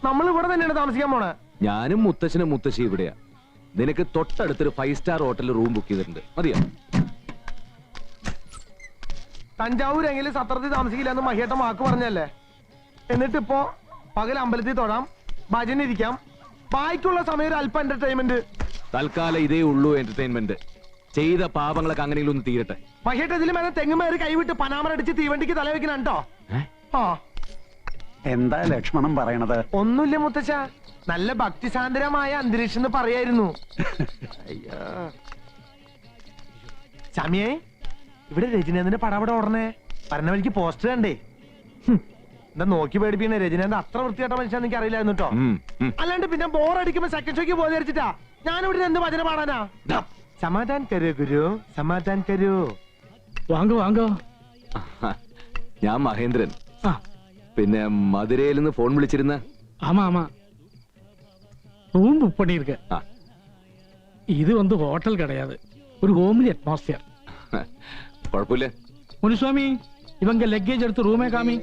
നമ്മൾ ഇവിടെ തന്നെയാണ് താമസിക്കാൻ പോണേ. ഞാനും മുത്തശ്ശനും മുത്തശ്ശി ഇവിടെയാ. നിനക്ക് തൊട്ടടുത്തൊരു 5 സ്റ്റാർ ഹോട്ടലിൽ റൂം ബുക്ക് ചെയ്തിട്ടുണ്ട്, മതിയോ? തഞ്ചാവൂരെങ്കിലും സത്രത്തിൽ താമസിക്കില്ല എന്ന് മഹിയേട്ടൻ വാക്ക് പറഞ്ഞല്ലേ. എന്നിട്ടിപ്പോ പകൽ അമ്പലത്തിൽ തൊഴാം, ഭജന ഇരിക്കാം, ബാക്കിയുള്ള സമയം ഒരു അല്പം എന്റർടൈൻമെന്റ്. തൽക്കാലം ഇതേ ഉള്ളൂ എന്റർടൈൻമെന്റ്. ചെയ്ത പാപങ്ങളൊക്കെ അങ്ങനെയെങ്കിലും ഒന്ന് തീരട്ടെ. മഹിയേട്ട ഇതിലും വേണം തെങ്ങുമേറി കൈവിട്ട് പനാമറടിച്ച് തീവണ്ടിക്ക് തലവെക്കണോ? എന്താ ലക്ഷ്മണം പറയണത്? ഒന്നുമില്ല മുത്തച്ഛ, നല്ല ഭക്തിസാന്ദ്രമായ അന്തരീക്ഷം എന്ന് പറയായിരുന്നു. അയ്യോ ചാമിയേ, ഇവിടെ രജനീന്ദ്രന്റെ പടപട ഓടണേ. പറഞ്ഞ വഴിക്ക് പോസ്റ്റർ കണ്ടേ. എന്താ നോക്കി പേടിപ്പിക്കണേ? രജനീന്ദ്രൻ അത്ര വൃത്തിയായിട്ട മനുഷ്യൻ എനിക്ക് അറിയില്ലായിരുന്നു കേട്ടോ. അല്ലാണ്ട് പിന്നെ ബോറടിക്കുമ്പോ സെക്കൻഡ് ഷോയ്ക്ക് പോയി ധരിച്ചിട്ടാ ഞാനിവിടെ എന്ത് ഭജന പാടാനാ? സമാധാൻ കരൂ ഗുരു, സമാധാൻ കരൂ. വാങ്ങോ വാങ്ങോ. ഞാൻ മഹേന്ദ്രൻ. പിന്നെ മധുരയിൽ നിന്ന് ഫോൺ വിളിച്ചിരുന്ന. ஆமா ஆமா, ரூம் புக் பண்ணிருக்க. இது வந்து ஹோட்டல் கிடையாது, ஒரு ஹோம்லி அட்மாஸ்பியர். குழப்பமில்ல முனிசுவாமி, இவங்க லக்கேஜ் எடுத்து ரூமே காமி.